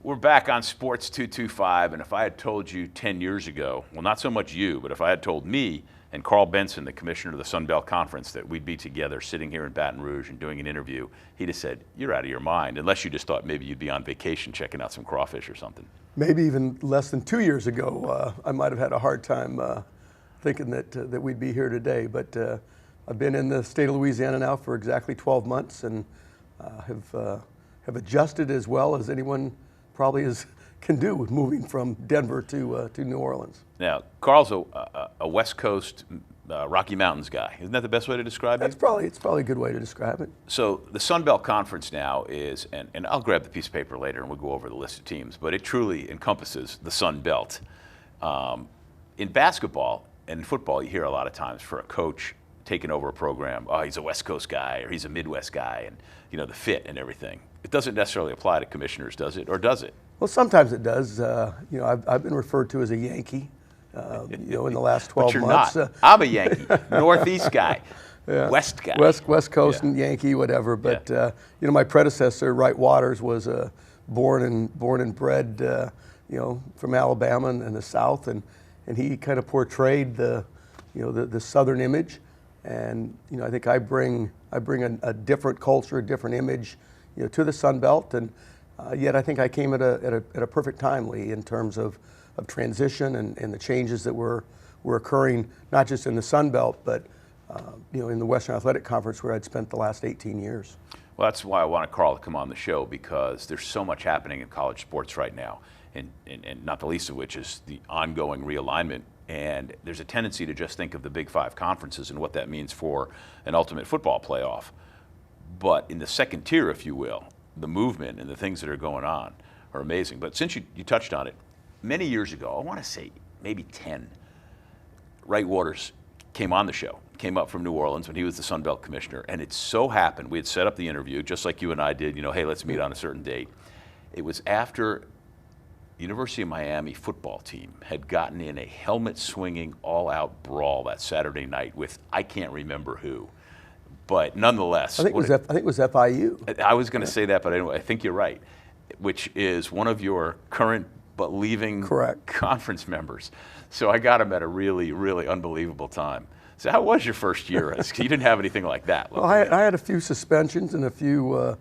We're back on Sports 225, and if I had told you 10 years ago, well, not so much you, but if I had told me and Karl Benson, the commissioner of the Sun Belt Conference, that we'd be together sitting here in Baton Rouge and doing an interview, he'd have said, you're out of your mind, unless you just thought maybe you'd be on vacation checking out some crawfish or something. Maybe even less than 2 years ago, I might have had a hard time thinking that we'd be here today. But I've been in the state of Louisiana now for exactly 12 months and have adjusted as well as anyone probably can do with moving from Denver to New Orleans. Now, Karl's a West Coast Rocky Mountains guy. Isn't that the best way to describe It's probably a good way to describe it. So the Sun Belt Conference now is, and I'll grab the piece of paper later and we'll go over the list of teams, but it truly encompasses the Sun Belt. In basketball and football, you hear a lot of times for a coach taking over a program, oh, he's a West Coast guy or he's a Midwest guy, and the fit and everything. It doesn't necessarily apply to commissioners, does it? Or does it? Well, sometimes it does. I've been referred to as a Yankee, in the last 12 but you're months. Not. I'm a Yankee, Northeast guy, yeah. West guy. West Coast and Yankee, whatever. But my predecessor, Wright Waters, was born and bred, from Alabama and the South, and he kind of portrayed the Southern image. And I think I bring a different culture, a different image, to the Sun Belt, and yet I think I came at a perfect time, Lee, in terms of transition and the changes that were occurring, not just in the Sun Belt, but in the Western Athletic Conference, where I'd spent the last 18 years. Well, that's why I wanted Karl to come on the show, because there's so much happening in college sports right now, and not the least of which is the ongoing realignment. And there's a tendency to just think of the Big Five conferences and what that means for an ultimate football playoff. But in the second tier, if you will, the movement and the things that are going on are amazing. But since you touched on it, many years ago, I want to say maybe 10, Wright Waters came on the show, came up from New Orleans when he was the Sun Belt commissioner. And it so happened, we had set up the interview, just like you and I did, hey, let's meet on a certain date. It was after University of Miami football team had gotten in a helmet-swinging, all-out brawl that Saturday night with I can't remember who, but nonetheless, I think it was FIU. I was going to say that, but anyway, I think you're right. Which is one of your current but leaving conference members. So I got him at a really, really unbelievable time. So how was your first year? You didn't have anything like that. Well, I had a few suspensions and a few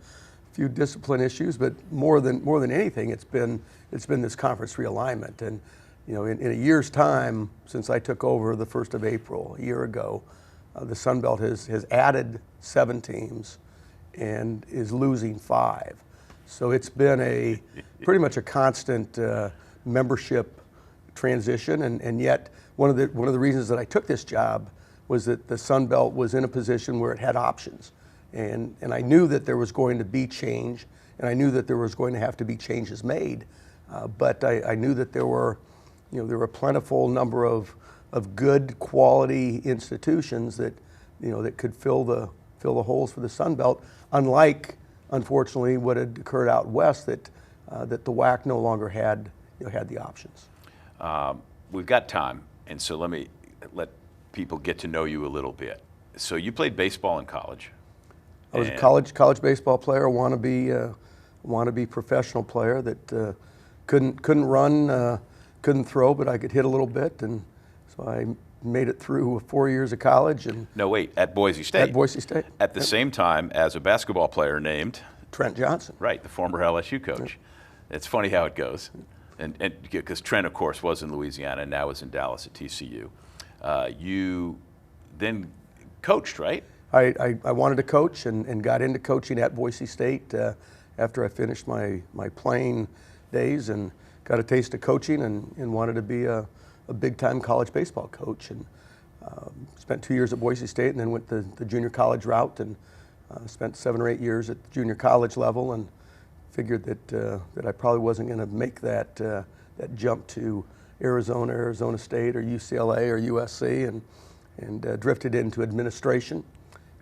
discipline issues, but more than anything, it's been this conference realignment. And in a year's time, since I took over the 1st of April, a year ago, the Sun Belt has added 7 teams and is losing 5. So it's been pretty much a constant membership transition. And yet one of the reasons that I took this job was that the Sun Belt was in a position where it had options. And I knew that there was going to be change, and I knew that there was going to have to be changes made. But I knew that there were a plentiful number of good quality institutions that could fill the holes for the Sun Belt. Unlike, unfortunately, what had occurred out west, that the WAC no longer had the options. We've got time, and so let people get to know you a little bit. So you played baseball in college. I was a college baseball player, a wannabe professional player that couldn't run, couldn't throw, but I could hit a little bit, and so I made it through 4 years of college. And no, wait, at Boise State. At Boise State. At the same time as a basketball player named Trent Johnson. Right, the former LSU coach. Yeah. It's funny how it goes, and because Trent, of course, was in Louisiana and now is in Dallas at TCU. You then coached, right? I wanted to coach and got into coaching at Boise State after I finished my playing days, and got a taste of coaching and wanted to be a big-time college baseball coach. And spent 2 years at Boise State and then went the junior college route, and spent 7 or 8 years at the junior college level, and figured that I probably wasn't going to make that jump to Arizona State or UCLA or USC, and drifted into administration.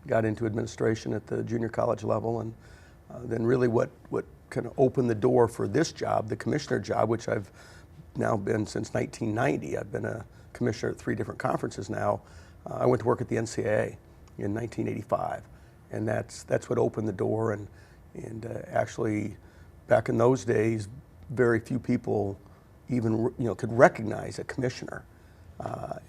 Got into administration at the junior college level, and then really what kind of opened the door for this job, the commissioner job, which I've now been since 1990. I've been a commissioner at 3 different conferences now. I went to work at the NCAA in 1985, and that's what opened the door. And actually, back in those days, very few people even could recognize a commissioner.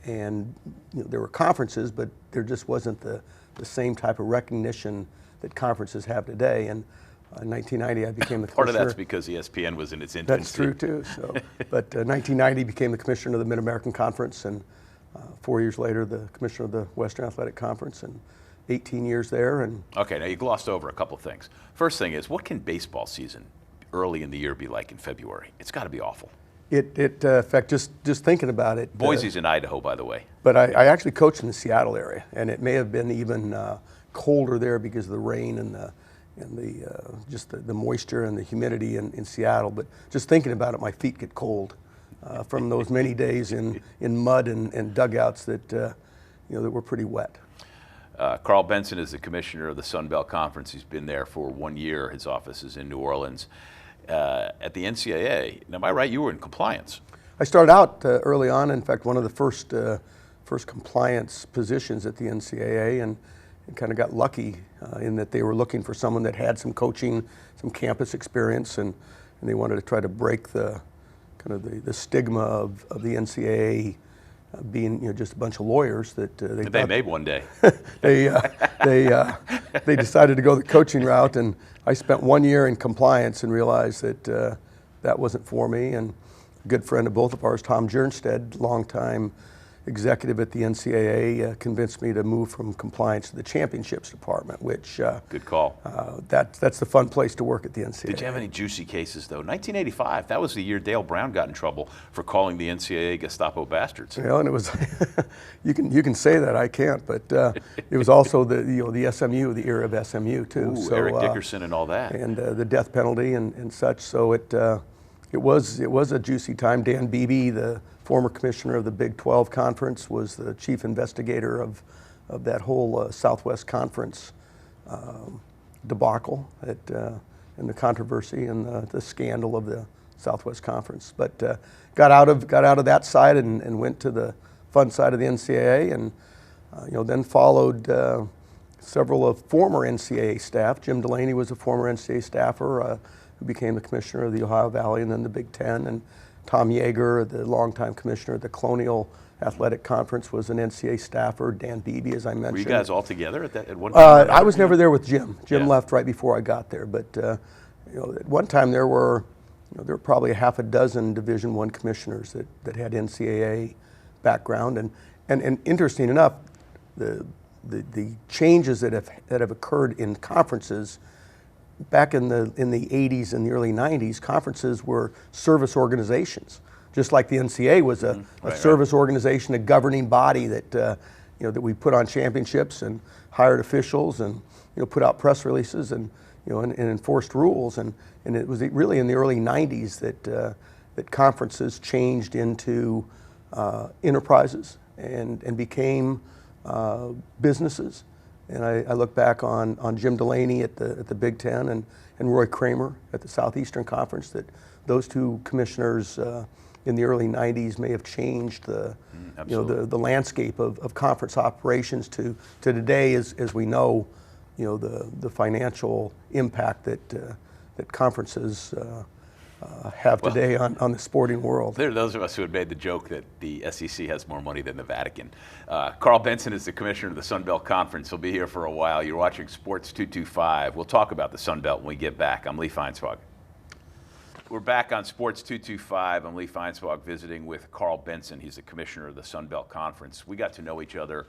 And there were conferences, but there just wasn't the same type of recognition that conferences have today. And in 1990, I became the commissioner. Part of that's because ESPN was in its infancy. That's true too. So, but 1990 became the commissioner of the Mid-American Conference, and 4 years later, the commissioner of the Western Athletic Conference, and 18 years there. And okay, now you glossed over a couple of things. First thing is, what can baseball season early in the year be like in February? It's got to be awful. In fact, just thinking about it. Boise's in Idaho, by the way. But I actually coached in the Seattle area, and it may have been even colder there because of the rain and just the moisture and the humidity in Seattle. But just thinking about it, my feet get cold from those many days in mud and dugouts that that were pretty wet. Karl Benson is the commissioner of the Sun Belt Conference. He's been there for 1 year. His office is in New Orleans. At the NCAA, now am I right, you were in compliance? I started out early on. In fact, one of the first compliance positions at the NCAA, and kind of got lucky in that they were looking for someone that had some coaching, some campus experience, and they wanted to try to break the kind of the stigma of the NCAA being just a bunch of lawyers that they made one day. they decided to go the coaching route, and I spent 1 year in compliance and realized that that wasn't for me. And a good friend of both of ours, Tom Jernstedt, longtime executive at the NCAA, convinced me to move from compliance to the championships department, which good call. That's the fun place to work at the NCAA. Did you have any juicy cases though? 1985, that was the year Dale Brown got in trouble for calling the NCAA Gestapo bastards. And it was you can say that, I can't, but it was also the SMU, the era of SMU too. Ooh, so Eric Dickerson and all that, and the death penalty and such. So it was a juicy time. Dan Beebe, the former commissioner of the Big 12 Conference, was the chief investigator of that whole Southwest Conference debacle and the controversy and the scandal of the Southwest Conference. But got out of that side and went to the fun side of the NCAA, and then followed several of former NCAA staff. Jim Delaney was a former NCAA staffer who became the commissioner of the Ohio Valley and then the Big Ten, and Tom Yeager, the longtime commissioner of the Colonial Athletic Conference, was an NCAA staffer. Dan Beebe, as I mentioned. Were you guys all together at one time? I was never there with Jim. Jim left right before I got there. But at one time there were probably a half a dozen Division I commissioners that had NCAA background. And interesting enough, the changes that have occurred in conferences. Back in the 80s and the early 90s, conferences were service organizations, just like the NCAA was a service organization, a governing body that that we put on championships and hired officials and put out press releases and and enforced rules. And it was really in the early 90s that conferences changed into enterprises and became businesses. And I look back on Jim Delaney at the Big Ten and Roy Kramer at the Southeastern Conference, that those two commissioners in the early 90s may have changed the landscape of conference operations to today, as we know, the financial impact that conferences have today on the sporting world. There are those of us who had made the joke that the SEC has more money than the Vatican. Karl Benson is the commissioner of the Sun Belt Conference. He'll be here for a while. You're watching Sports 225. We'll talk about the Sun Belt when we get back. I'm Lee Feinswag. We're back on Sports 225. I'm Lee Feinswag visiting with Karl Benson. He's the commissioner of the Sun Belt Conference. We got to know each other,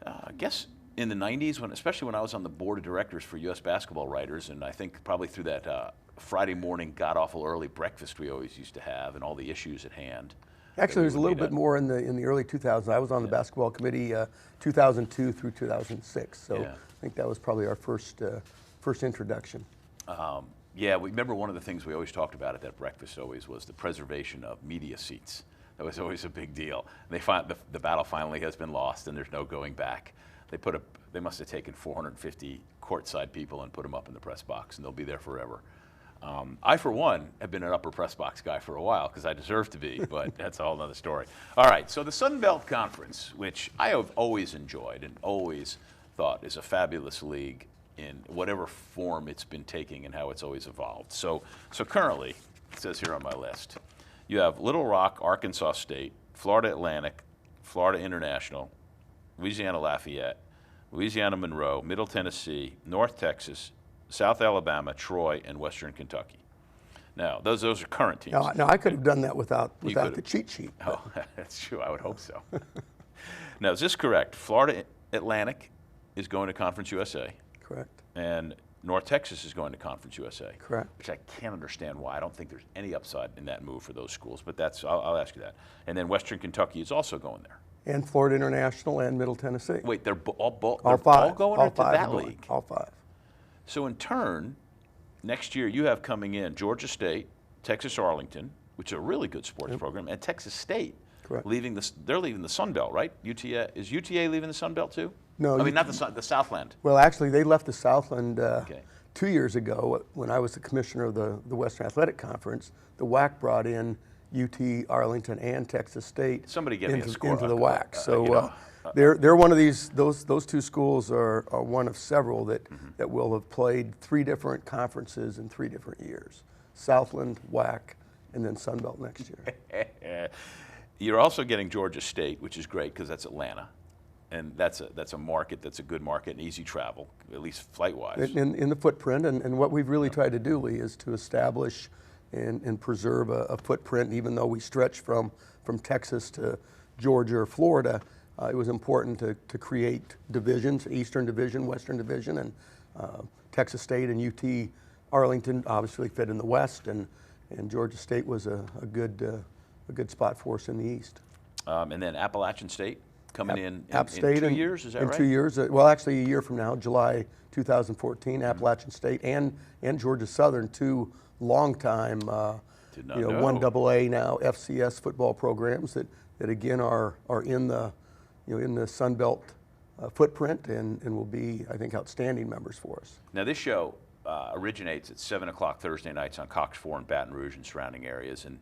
I guess, in the 90s, especially when I was on the board of directors for U.S. Basketball Writers, and I think probably through that Friday morning god-awful early breakfast we always used to have and all the issues at hand. Actually, there's a little bit more in the early 2000s. I was on the basketball committee 2002 through 2006, so I think that was probably our first introduction. Yeah, we remember one of the things we always talked about at that breakfast always was the preservation of media seats. That was always a big deal. They find the battle finally has been lost and there's no going back. They must have taken 450 courtside people and put them up in the press box, and they'll be there forever. I, for one, have been an upper press box guy for a while because I deserve to be, but that's a whole other story. All right, so the Sun Belt Conference, which I have always enjoyed and always thought is a fabulous league in whatever form it's been taking and how it's always evolved. So currently, it says here on my list. You have Little Rock, Arkansas State, Florida Atlantic, Florida International, Louisiana Lafayette, Louisiana Monroe, Middle Tennessee, North Texas, South Alabama, Troy, and Western Kentucky. Now, those are current teams. Now I could have done that without the cheat sheet. Oh, that's true. I would hope so. Now, is this correct? Florida Atlantic is going to Conference USA. Correct. And North Texas is going to Conference USA. Correct. Which I can't understand why. I don't think there's any upside in that move for those schools, but I'll ask you that. And then Western Kentucky is also going there. And Florida International and Middle Tennessee. Wait, they're all five. going all into five that going. league? All five. So in turn, next year you have coming in Georgia State, Texas Arlington, which is a really good sports program, and Texas State. Correct. They're leaving the Sun Belt, right? Is UTA leaving the Sun Belt too? No. I mean, not the Southland. Well, actually, they left the Southland Okay. 2 years ago when I was the commissioner of the Western Athletic Conference. The WAC brought in UT, Arlington, and Texas State Somebody get me a score. into the WAC. So they're one of these. Those two schools are one of several that will have played 3 different conferences in 3 different years: Southland, WAC, and then Sun Belt next year. You're also getting Georgia State, which is great because that's Atlanta, and that's a market that's a good market and easy travel, at least flight-wise. In the footprint, and what we've really tried to do, Lee, is to establish and preserve a footprint. Even though we stretch from Texas to Georgia or Florida, it was important to create divisions: Eastern Division, Western Division, and Texas State and UT Arlington obviously fit in the West, and Georgia State was a good spot for us in the East. And then Appalachian State coming in App State 2 years, is that right? In 2 years, well, actually a year from now, July 2014, Appalachian State and Georgia Southern, 2 long-time, 1AA now FCS football programs that again are in the Sun Belt footprint and will be, I think, outstanding members for us. Now this show originates at 7 o'clock Thursday nights on Cox 4 in Baton Rouge and surrounding areas, and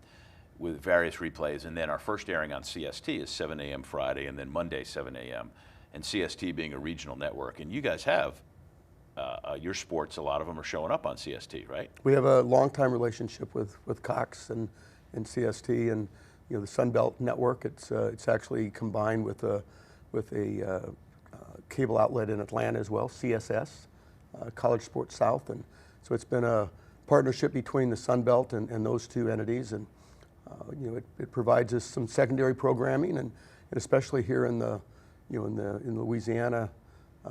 with various replays. And then our first airing on CST is 7 a.m. Friday, and then Monday 7 a.m. And CST being a regional network. And you guys have your sports, a lot of them are showing up on CST, right? We have a long-time relationship with Cox and CST, and the Sun Belt Network. It's actually combined with a cable outlet in Atlanta as well, CSS, College Sports South, and so it's been a partnership between the Sun Belt and those 2 entities, and it provides us some secondary programming, and especially here in the in Louisiana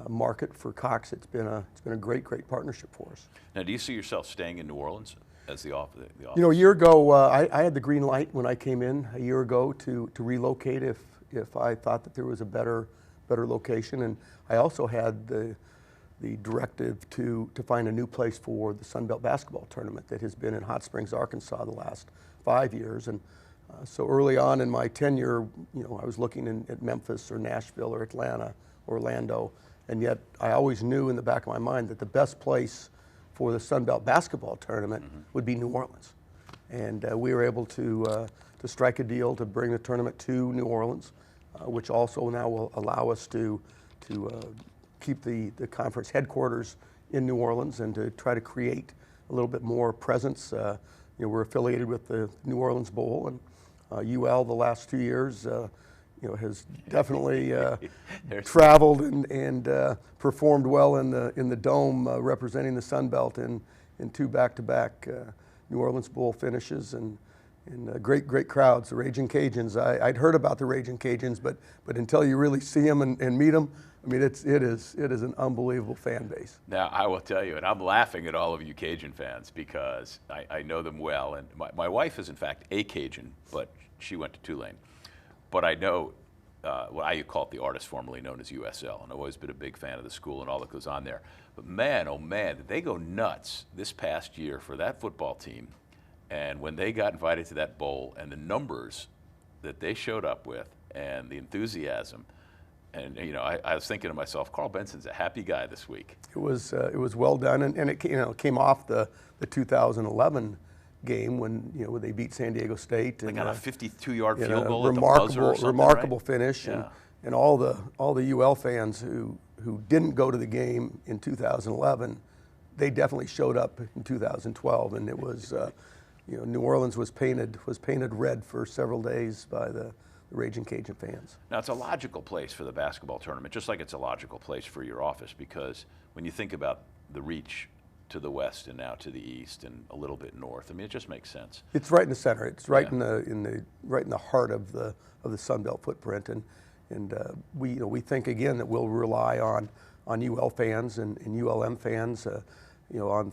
market for Cox, it's been a great partnership for us. Now, do you see yourself staying in New Orleans as the office? A year ago, I had the green light when I came in a year ago to relocate if I thought that there was a better location, and I also had the directive to find a new place for the Sun Belt basketball tournament that has been in Hot Springs, Arkansas, the last 5 years. And so early on in my tenure, I was looking at Memphis or Nashville or Atlanta, Orlando, and yet I always knew in the back of my mind that the best place for the Sun Belt basketball tournament would be New Orleans. And we were able to strike a deal to bring the tournament to New Orleans, which also now will allow us to keep the conference headquarters in New Orleans and to try to create a little bit more presence. We're affiliated with the New Orleans Bowl, and UL the last 2 years has definitely traveled and performed well in the Dome, representing the Sun Belt in 2 back-to-back New Orleans Bowl finishes, and great crowds, the Raging Cajuns. I'd heard about the Raging Cajuns, but until you really see them and meet them, I mean, it is an unbelievable fan base. Now, I will tell you, and I'm laughing at all of you Cajun fans because I know them well, and my wife is in fact a Cajun, but she went to Tulane. But I know, I call it the artist formerly known as USL, and I've always been a big fan of the school and all that goes on there. But man, oh man, did they go nuts this past year for that football team. And when they got invited to that bowl and the numbers that they showed up with and the enthusiasm, and I was thinking to myself, Karl Benson's a happy guy this week. It was well done, and it came off the 2011 game when they beat San Diego State. They and got a 52-yard field goal at the buzzer or something, remarkable right? finish, Yeah. and all the UL fans who didn't go to the game in 2011, they definitely showed up in 2012, and it was New Orleans was painted red for several days by the Raging Cajun fans. Now, it's a logical place for the basketball tournament, just like it's a logical place for your office, because when you think about the reach to the west and now to the east and a little bit north, I mean, it just makes sense. It's right in the center. It's right Yeah. right in the heart of the Sun Belt footprint, and we think again that we'll rely on UL fans and ULM fans,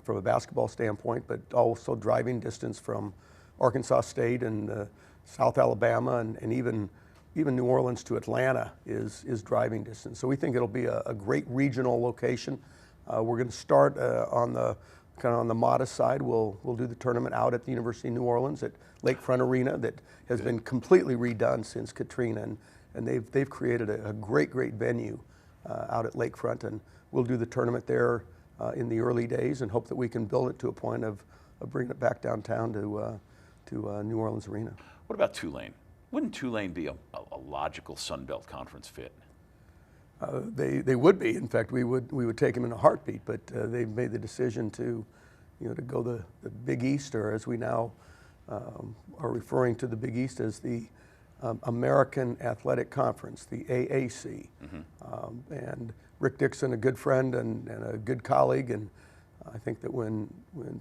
from a basketball standpoint, but also driving distance from Arkansas State and South Alabama and even New Orleans to Atlanta is driving distance. So we think it'll be a great regional location. We're going to start on the modest side. We'll do the tournament out at the University of New Orleans at Lakefront Arena that has been completely redone since Katrina, and they've created a great venue out at Lakefront, and we'll do the tournament there in the early days and hope that we can build it to a point of bringing it back downtown to New Orleans Arena. What about Tulane? Wouldn't Tulane be a logical Sun Belt Conference fit? They would be. In fact, we would take them in a heartbeat. But they've made the decision to go the Big East, or as we now are referring to the Big East as the American Athletic Conference, the AAC. Mm-hmm. And Rick Dixon, a good friend and a good colleague, and I think that when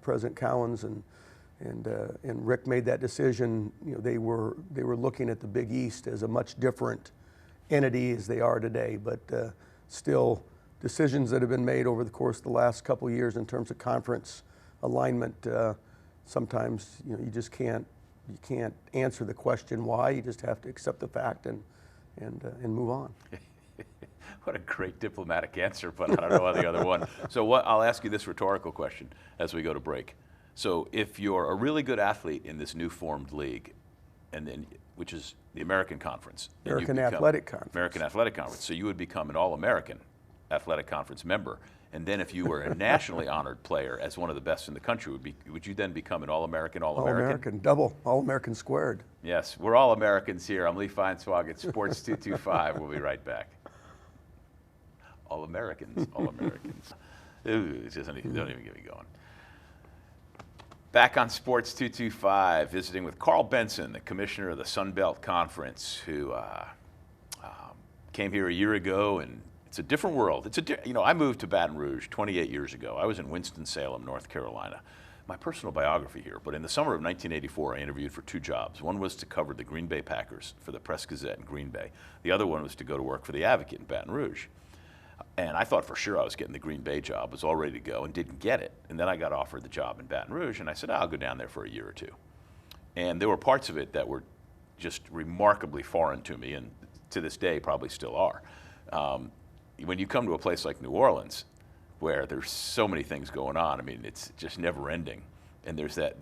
President Cowens and Rick made that decision, they were looking at the Big East as a much different entity as they are today, but still decisions that have been made over the course of the last couple of years in terms of conference alignment. Sometimes you just can't answer the question why. You just have to accept the fact and move on. What a great diplomatic answer, but I don't know the other one. So I'll ask you this rhetorical question as we go to break. So if you're a really good athlete in this new formed league, which is the American Conference. American Athletic Conference. American Athletic Conference. So you would become an All-American Athletic Conference member. And then if you were a nationally honored player as one of the best in the country, would you then become an All-American? All-American, double, All-American squared. Yes, we're All-Americans here. I'm Lee Feinswag at Sports 225. We'll be right back. All-Americans, All-Americans. Ooh, don't even get me going. Back on Sports 225, visiting with Karl Benson, the commissioner of the Sun Belt Conference, who came here a year ago, and it's a different world. I moved to Baton Rouge 28 years ago. I was in Winston-Salem, North Carolina. My personal biography here, but in the summer of 1984, I interviewed for 2 jobs. One was to cover the Green Bay Packers for the Press-Gazette in Green Bay. The other one was to go to work for the Advocate in Baton Rouge. And I thought for sure I was getting the Green Bay job, was all ready to go, and didn't get it. And then I got offered the job in Baton Rouge, and I said, I'll go down there for a year or 2. And there were parts of it that were just remarkably foreign to me, and to this day probably still are. When you come to a place like New Orleans, where there's so many things going on, I mean, it's just never ending. And there's that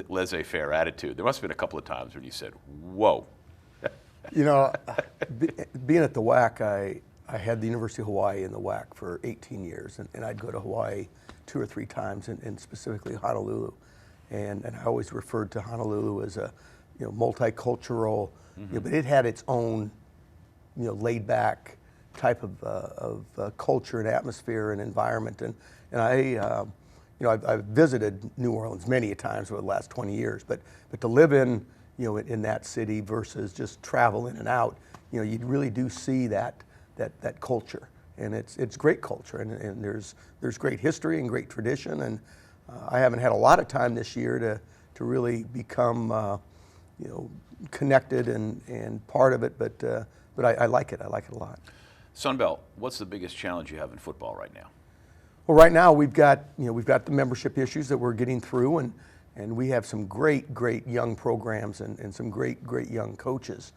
laissez-faire attitude. There must have been a couple of times when you said, whoa. Being at the WAC, I had the University of Hawaii in the WAC for 18 years, and I'd go to Hawaii 2 or 3 times, and specifically Honolulu. And I always referred to Honolulu as a multicultural, mm-hmm. But it had its own laid-back type of culture and atmosphere and environment. And I've visited New Orleans many a times over the last 20 years, but to live in that city versus just travel in and out, you really do see that culture, and it's great culture, and there's great history and great tradition, and I haven't had a lot of time this year to really become connected and part of it, but I like it. I like it a lot. Sunbelt, what's the biggest challenge you have in football right now? Well, right now we've got the membership issues that we're getting through, and we have some great young programs and some great young coaches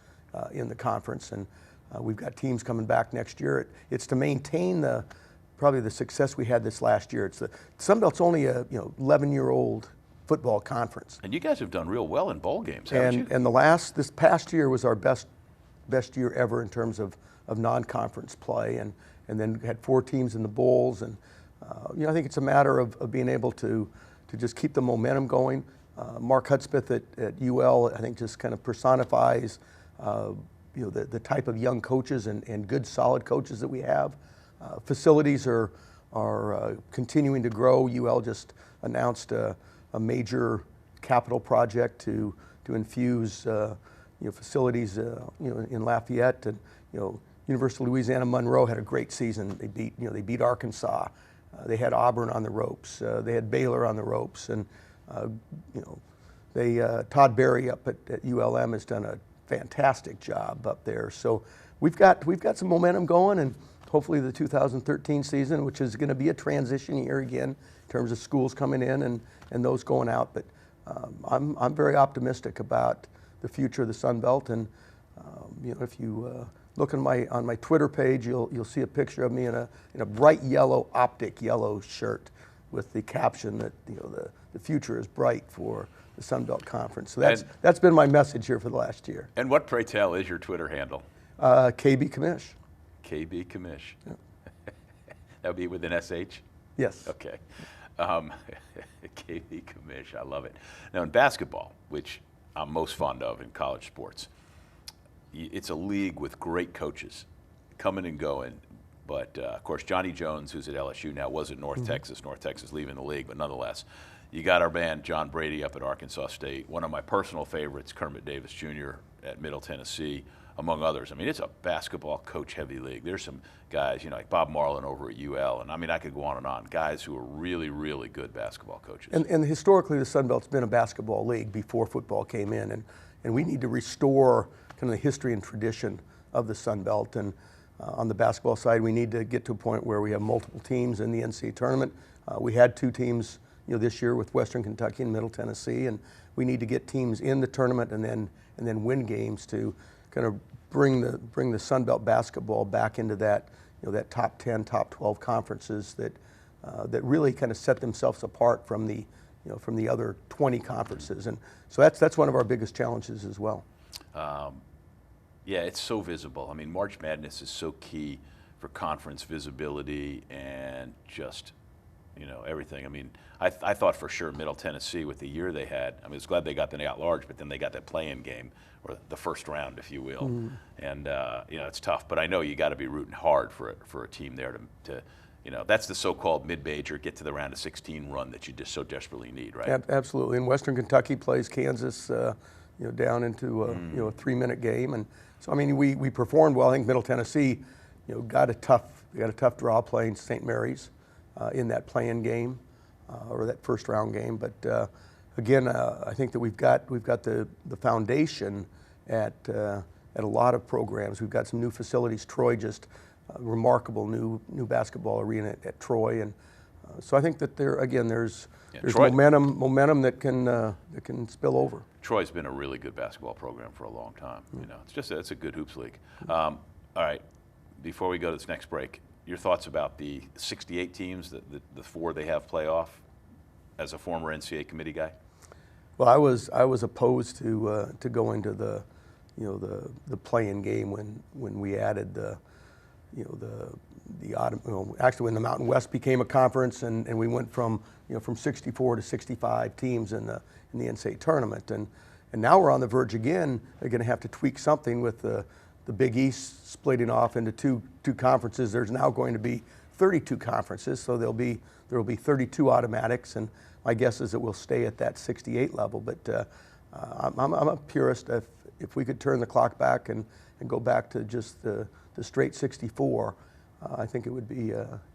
in the conference, and we've got teams coming back next year. It's to maintain probably the success we had this last year. Sunbelt's only a 11-year-old football conference, and you guys have done real well in bowl games, haven't you? And this past year was our best year ever in terms of non-conference play, and then had 4 teams in the bowls, and I think it's a matter of being able to just keep the momentum going. Mark Hudspeth at UL, I think, just kind of personifies the type of young coaches and good solid coaches that we have. Facilities are continuing to grow. UL just announced a major capital project to infuse facilities in Lafayette, and University of Louisiana Monroe had a great season. They beat Arkansas. They had Auburn on the ropes. They had Baylor on the ropes, and Todd Berry up at ULM has done a fantastic job up there. So we've got some momentum going, and hopefully the 2013 season, which is going to be a transition year again in terms of schools coming in and those going out. But I'm very optimistic about the future of the Sun Belt, and if you look on my Twitter page, you'll see a picture of me in a bright yellow optic yellow shirt with the caption that the future is bright for the Sun Belt Conference. So that's been my message here for the last year. And what, pray tell, is your Twitter handle? KB Commish. KB Commish. Yeah. That would be with an SH? Yes. Okay. KB Commish, I love it. Now in basketball, which I'm most fond of in college sports, it's a league with great coaches coming and going. But of course, Johnny Jones, who's at LSU now, was at North Texas. North Texas leaving the league, but nonetheless, you got our man John Brady up at Arkansas State. One of my personal favorites, Kermit Davis Jr. at Middle Tennessee, among others. I mean, it's a basketball coach-heavy league. There's some guys, like Bob Marlin over at UL, and I mean, I could go on and on. Guys who are really, really good basketball coaches. And historically, the Sun Belt's been a basketball league before football came in, and we need to restore kind of the history and tradition of the Sun Belt. And on the basketball side, we need to get to a point where we have multiple teams in the NCAA tournament. We had 2 teams, this year with Western Kentucky and Middle Tennessee, and we need to get teams in the tournament and then win games to kind of bring the Sun Belt basketball back into that that top 10, top 12 conferences that really kind of set themselves apart from the other 20 conferences. And so that's one of our biggest challenges as well. Yeah, it's so visible. I mean, March Madness is so key for conference visibility and just, everything. I mean, I thought for sure Middle Tennessee, with the year they had, I was glad they got the at-large, but then they got that play-in game, or the first round, if you will. And, it's tough. But I know you got to be rooting hard for a team there to that's the so-called mid-major, get to the round of 16 run that you just so desperately need, right? Absolutely. And Western Kentucky plays Kansas, down into a 3-minute game. And so, I mean, we performed well. I think Middle Tennessee, got a tough draw playing St. Mary's in that play-in game or that first round game. But again, I think that we've got the foundation at a lot of programs. We've got some new facilities. Troy just remarkable new basketball arena at Troy, and so I think that there's momentum that can spill over. Troy's been a really good basketball program for a long time. It's a good hoops league. All right, before we go to this next break, your thoughts about the 68 teams, the 4 they have playoff, as a former NCAA committee guy? Well, I was opposed to going to the play-in game when we added actually when the Mountain West became a conference, and we went from 64 to 65 teams in the NCAA tournament, and now we're on the verge again. They're going to have to tweak something with the Big East splitting off into two conferences. There's now going to be 32 conferences, so there will be 32 automatics, and my guess is it will stay at that 68 level. But I'm a purist. If we could turn the clock back and go back to just the straight 64, I think it would enhance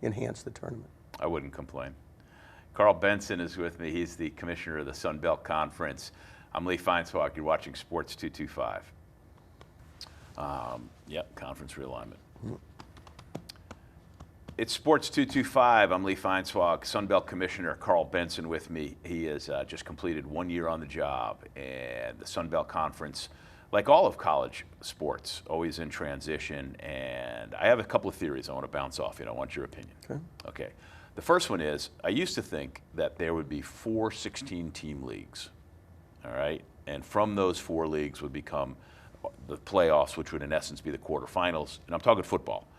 the tournament. I wouldn't complain. Karl Benson is with me. He's the commissioner of the Sun Belt Conference. I'm Lee Feinswag. You're watching Sports 225. Conference realignment. It's Sports 225. I'm Lee Feinswag. Sun Belt Commissioner Karl Benson with me. He has just completed 1 year on the job, and the Sun Belt Conference, like all of college sports, always in transition. And I have a couple of theories I want to bounce off. I want your opinion. Okay. The first one is, I used to think that there would be 4 16-team leagues, all right? And from those 4 leagues would become the playoffs, which would in essence be the quarterfinals. And I'm talking football.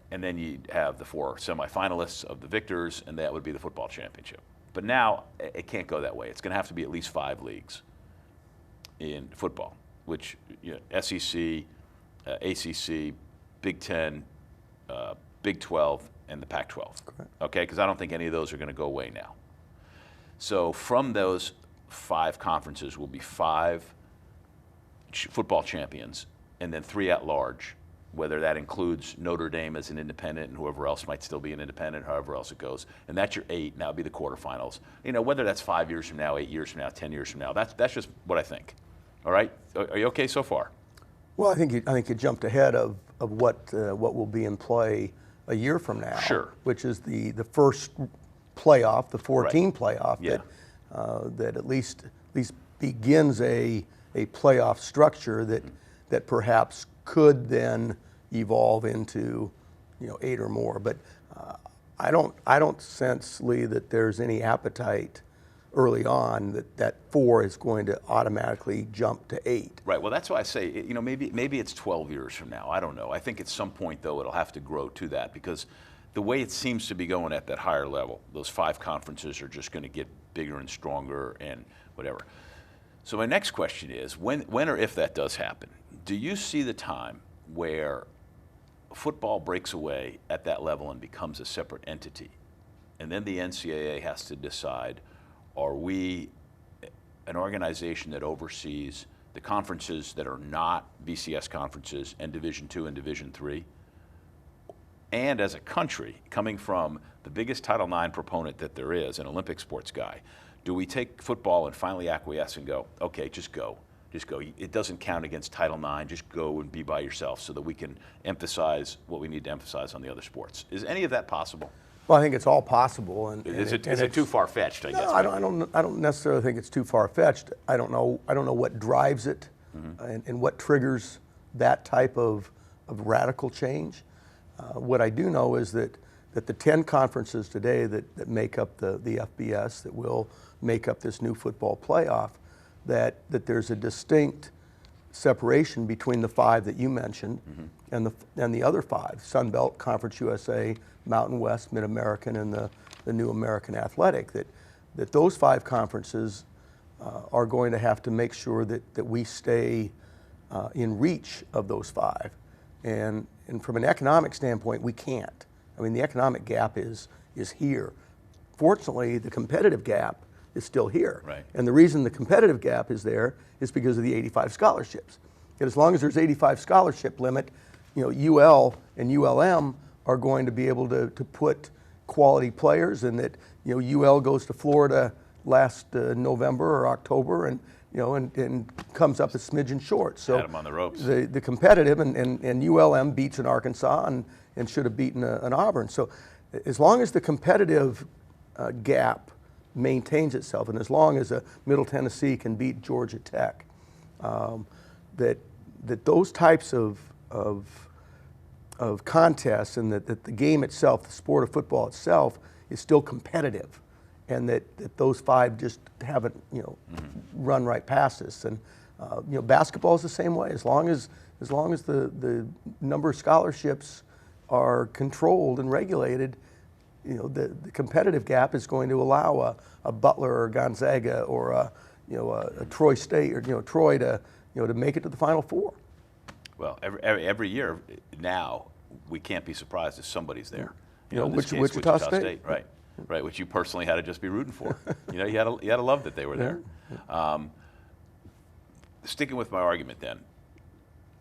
And then you'd have the 4 semifinalists of the victors, and that would be the football championship. But now it can't go that way. It's going to have to be at least 5 leagues in football, which SEC, ACC, Big Ten, Big 12, and the Pac-12. Okay, because I don't think any of those are going to go away now. So from those 5 conferences will be 5 football champions, and then 3 at large, whether that includes Notre Dame as an independent and whoever else might still be an independent, however else it goes. And that's your 8, and that would be the quarterfinals. You know, whether that's 5 years from now, 8 years from now, 10 years from now, that's just what I think. All right? Are you okay so far? Well, I think you jumped ahead of what will be in play a year from now. Sure. Which is the first playoff, the 4-team playoff Yeah. that at least begins a playoff structure that perhaps could then evolve into 8 or more. But I don't sense, Lee, that there's any appetite early on that 4 is going to automatically jump to 8. Right. Well, that's why I say, maybe it's 12 years from now. I don't know. I think at some point, though, it'll have to grow to that, because the way it seems to be going at that higher level, those 5 conferences are just going to get bigger and stronger and whatever. So my next question is, when or if that does happen, do you see the time where football breaks away at that level and becomes a separate entity, and then the NCAA has to decide, are we an organization that oversees the conferences that are not BCS conferences and Division II and Division III? And as a country, coming from the biggest Title IX proponent that there is, an Olympic sports guy, do we take football and finally acquiesce and go, okay, just go. Just go. It doesn't count against Title IX. Just go and be by yourself so that we can emphasize what we need to emphasize on the other sports. Is any of that possible? Well, I think it's all possible. Is it too far-fetched, I guess? No, I don't necessarily think it's too far-fetched. I don't know what drives it, and what triggers that type of radical change. What I do know is that the 10 conferences today that make up the FBS, that will make up this new football playoff, that there's a distinct separation between the 5 that you mentioned and the other 5, Sun Belt, Conference USA, Mountain West, Mid-American, and the New American Athletic, that those 5 conferences are going to have to make sure that we stay in reach of those 5. And from an economic standpoint, we can't. I mean, the economic gap is here. Fortunately, the competitive gap is still here. Right. And the reason the competitive gap is there is because of the 85 scholarships. And as long as there's 85 scholarship limit, UL and ULM are going to be able to put quality players, and that UL goes to Florida last November or October and comes up a smidgen short. So had them on the ropes. The competitive and ULM beats an Arkansas and should have beaten an Auburn. So as long as the competitive gap maintains itself, and as long as Middle Tennessee can beat Georgia Tech, that those types of contests, and that the game itself, the sport of football itself, is still competitive, and that those 5 just haven't run right past us. And basketball is the same way. As long as the number of scholarships are controlled and regulated, the competitive gap is going to allow a Butler or Gonzaga or a Troy State or Troy to make it to the Final Four. Well, every year now, we can't be surprised if somebody's there. Wichita State. Right, which you personally had to just be rooting for. You had to love that they were there. Sticking with my argument then,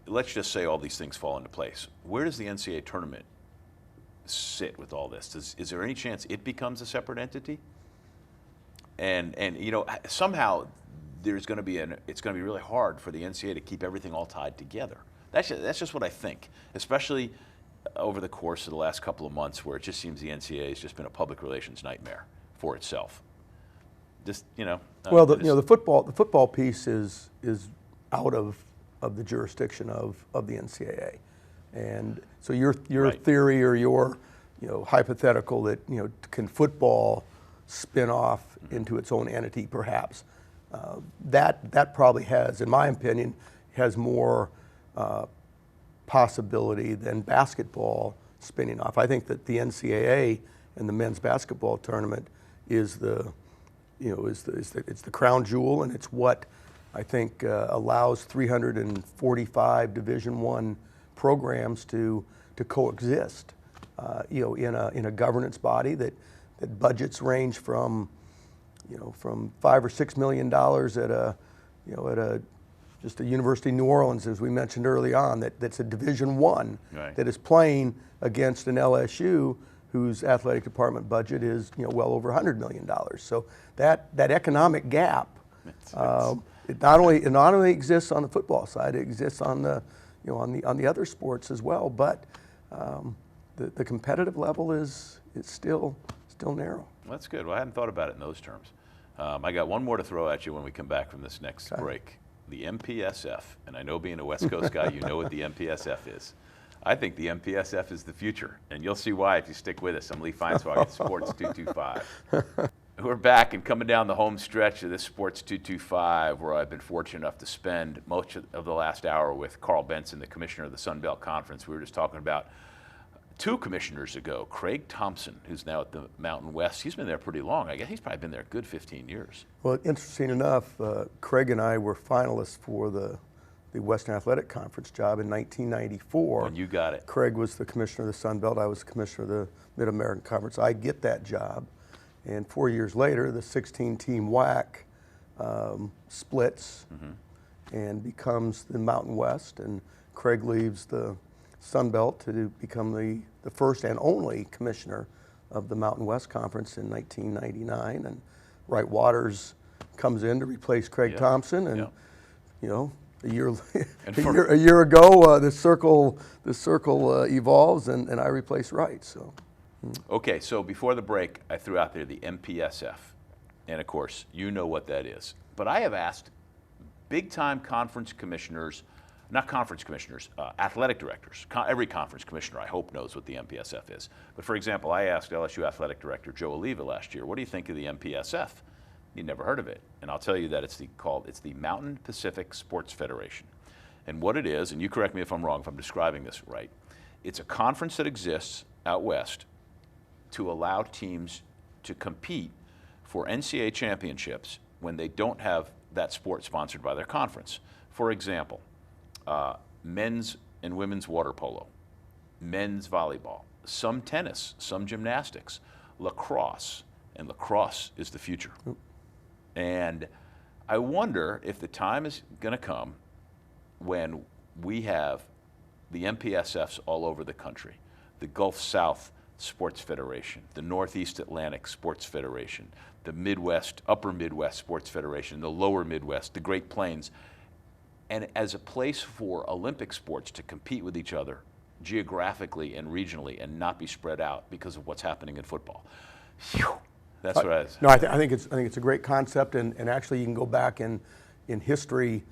let's just say all these things fall into place. Where does the NCAA tournament sit with all this? Is there any chance it becomes a separate entity? And somehow it's going to be really hard for the NCAA to keep everything all tied together. That's just what I think, especially over the course of the last couple of months, where it just seems the NCAA has just been a public relations nightmare for itself. Well, the football piece is out of the jurisdiction of the NCAA, and so your Right. theory or your hypothetical that can football spin off into its own entity, perhaps that probably has, in my opinion, has more possibility than basketball spinning off. I think that the NCAA and the men's basketball tournament is the crown jewel, and it's what I think allows 345 Division I programs to coexist. In a governance body that budgets range from from $5 or $6 million at a just a University of New Orleans, as we mentioned early on, that's a Division I, right, that is playing against an LSU whose athletic department budget is well over $100 million. So that economic gap, it not only exists on the football side, it exists on the on the other sports as well. But the competitive level is still narrow. That's good. Well, I hadn't thought about it in those terms. I got one more to throw at you when we come back from this next break. The MPSF, and I know being a West Coast guy, you know what the MPSF is. I think the MPSF is the future, and you'll see why if you stick with us. I'm Lee Feinswager, Sports 225. We're back and coming down the home stretch of this Sports 225, where I've been fortunate enough to spend most of the last hour with Karl Benson, the commissioner of the Sun Belt Conference. We were just talking about 2 commissioners ago, Craig Thompson, who's now at the Mountain West. He's been there pretty long. I guess he's probably been there a good 15 years. Well, interesting enough, Craig and I were finalists for the Western Athletic Conference job in 1994. And you got it. Craig was the commissioner of the Sun Belt. I was the commissioner of the Mid-American Conference. I get that job. And 4 years later, the 16-team WAC splits and becomes the Mountain West. And Craig leaves the Sun Belt to become the first and only commissioner of the Mountain West Conference in 1999. And Wright Waters comes in to replace Craig Thompson. And, a year ago, the circle evolves, and I replace Wright. So. Okay, so before the break, I threw out there the MPSF. And of course, you know what that is. But I have asked big-time conference commissioners, not conference commissioners, athletic directors. Every conference commissioner, I hope, knows what the MPSF is. But for example, I asked LSU athletic director Joe Oliva last year, what do you think of the MPSF? He'd never heard of it. And I'll tell you that it's the Mountain Pacific Sports Federation. And what it is, and you correct me if I'm wrong, if I'm describing this right, it's a conference that exists out west to allow teams to compete for NCAA championships when they don't have that sport sponsored by their conference. For example, men's and women's water polo, men's volleyball, some tennis, some gymnastics, lacrosse, and lacrosse is the future. And I wonder if the time is going to come when we have the MPSFs all over the country, the Gulf South Sports Federation, the Northeast Atlantic Sports Federation, the Midwest, Upper Midwest Sports Federation, the Lower Midwest, the Great Plains, and as a place for Olympic sports to compete with each other geographically and regionally and not be spread out because of what's happening in football. Phew. That's what I was. No, I think it's a great concept, and actually you can go back in history.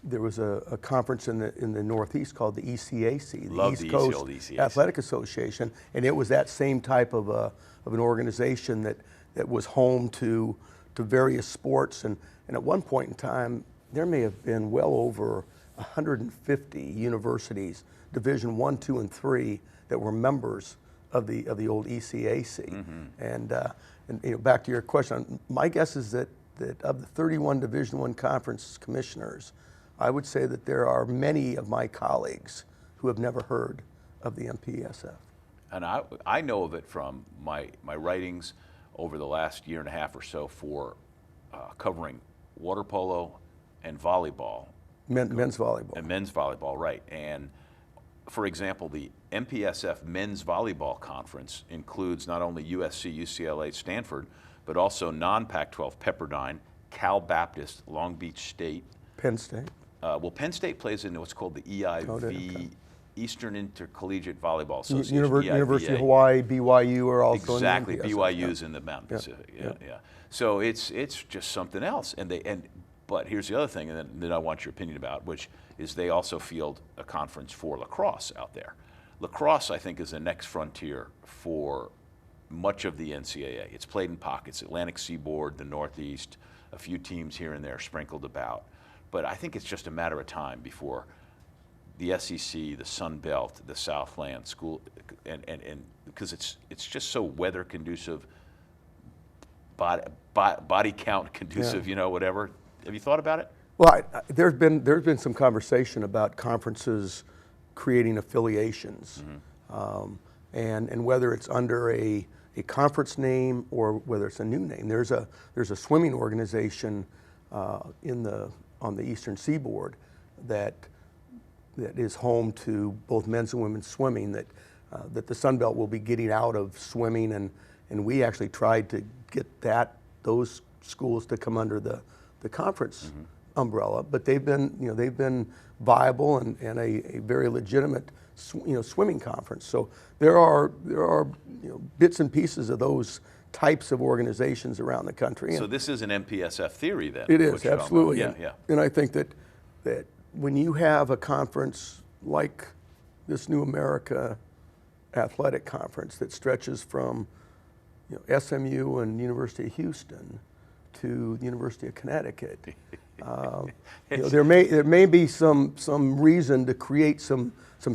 There was a conference in the Northeast called the ECAC, the East Coast ECAC. Athletic Association, and it was that same type of an organization that was home to various sports, and at one point in time there may have been well over 150 universities, Division I, II, and III, that were members of the old ECAC. And back to your question, my guess is that of the 31 Division I conference commissioners, I would say that there are many of my colleagues who have never heard of the MPSF. And I know of it from my writings over the last year and a half or so for covering water polo and volleyball. Men's volleyball. And men's volleyball, right. And for example, the MPSF Men's Volleyball Conference includes not only USC, UCLA, Stanford, but also non-Pac-12 Pepperdine, Cal Baptist, Long Beach State. Penn State. Well, Penn State plays in what's called the EIV, okay. Eastern Intercollegiate Volleyball Association. University of Hawaii, BYU are also exactly. in the MPSF. BYU's in the Mountain Pacific. Yeah. So it's just something else. But here's the other thing, and then I want your opinion about, which is they also field a conference for lacrosse out there. Lacrosse, I think, is the next frontier for much of the NCAA. It's played in pockets, Atlantic Seaboard, the Northeast, a few teams here and there sprinkled about. But I think it's just a matter of time before the SEC, the Sun Belt, the Southland school, and because it's just so weather conducive, body count conducive, whatever. Have you thought about it? Well, there's been some conversation about conferences creating affiliations, and whether it's under a a conference name or whether it's a new name. There's a swimming organization on the Eastern Seaboard that is home to both men's and women's swimming that the Sun Belt will be getting out of swimming, and we actually tried to get those schools to come under the conference umbrella, but they've been viable and a very legitimate swimming conference. So there are bits and pieces of those types of organizations around the country. So this is an MPSF theory then? It is, absolutely. Yeah. And I think that when you have a conference like this New America Athletic Conference that stretches from SMU and University of Houston to the University of Connecticut, there may be some reason to create some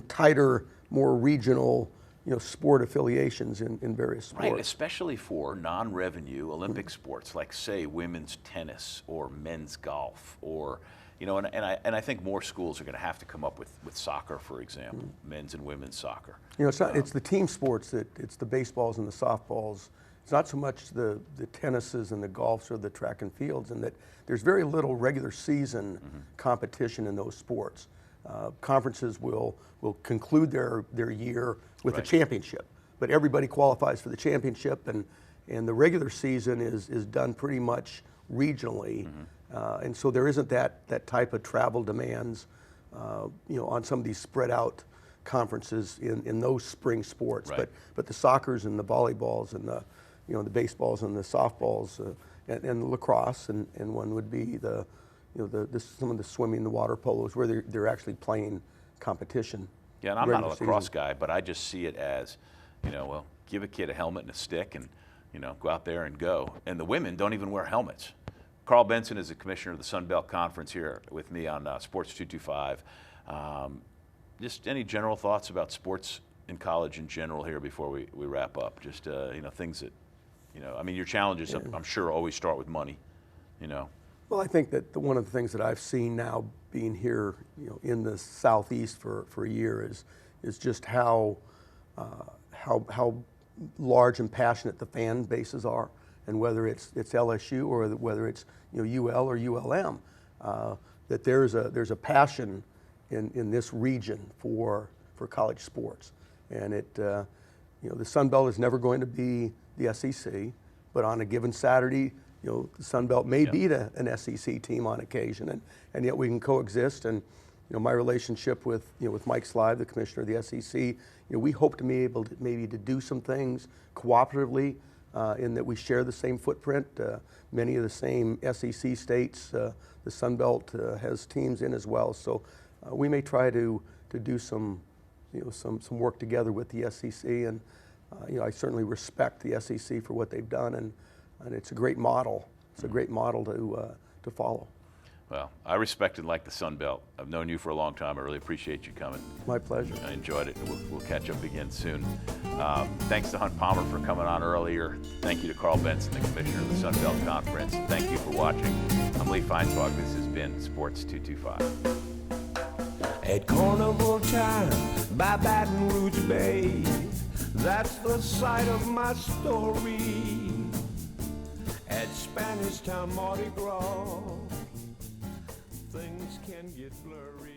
tighter, more regional sport affiliations in various sports. Right, especially for non-revenue Olympic sports like, say, women's tennis or men's golf, or and I think more schools are going to have to come up with soccer, for example, men's and women's soccer. It's the team sports it's the baseballs and the softballs. It's not so much the tennises and the golfs or the track and fields, and that there's very little regular season competition in those sports. Conferences will conclude their year with a championship, but everybody qualifies for the championship, and the regular season is done pretty much regionally, and so there isn't that type of travel demands, on some of these spread out conferences in those spring sports. Right. But the soccers and the volleyballs and the baseballs and the softballs and the lacrosse, and one would be some of the swimming, the water polos, where they're actually playing competition. Yeah, and I'm not a lacrosse guy, but I just see it as, give a kid a helmet and a stick and, go out there and go. And the women don't even wear helmets. Karl Benson is the commissioner of the Sun Belt Conference here with me on Sports 225. Just any general thoughts about sports in college in general here before we wrap up? Just, things that, your challenges, I'm sure, always start with money, Well, I think that one of the things that I've seen now being here, in the Southeast for a year is just how large and passionate the fan bases are, and whether it's LSU or whether it's UL or ULM, that there's a passion in this region for college sports, and the Sun Belt is never going to be the SEC, but on a given Saturday, the Sun Belt may beat an SEC team on occasion, and yet we can coexist. And my relationship with Mike Slive, the commissioner of the SEC, we hope to be able to maybe to do some things cooperatively, in that we share the same footprint, many of the same SEC states. The Sun Belt has teams in as well, so we may try to do some work together with the SEC, and I certainly respect the SEC for what they've done, and it's a great model. It's a great model to follow. Well, I respect and like the Sun Belt. I've known you for a long time. I really appreciate you coming. My pleasure. I enjoyed it. We'll catch up again soon. Thanks to Hunt Palmer for coming on earlier. Thank you to Karl Benson, the commissioner of the Sun Belt Conference. Thank you for watching. I'm Lee Feinswag. This has been Sports 225. At carnival time by Baton Rouge Bay, that's the site of my story. At Spanish Town Mardi Gras, things can get blurry.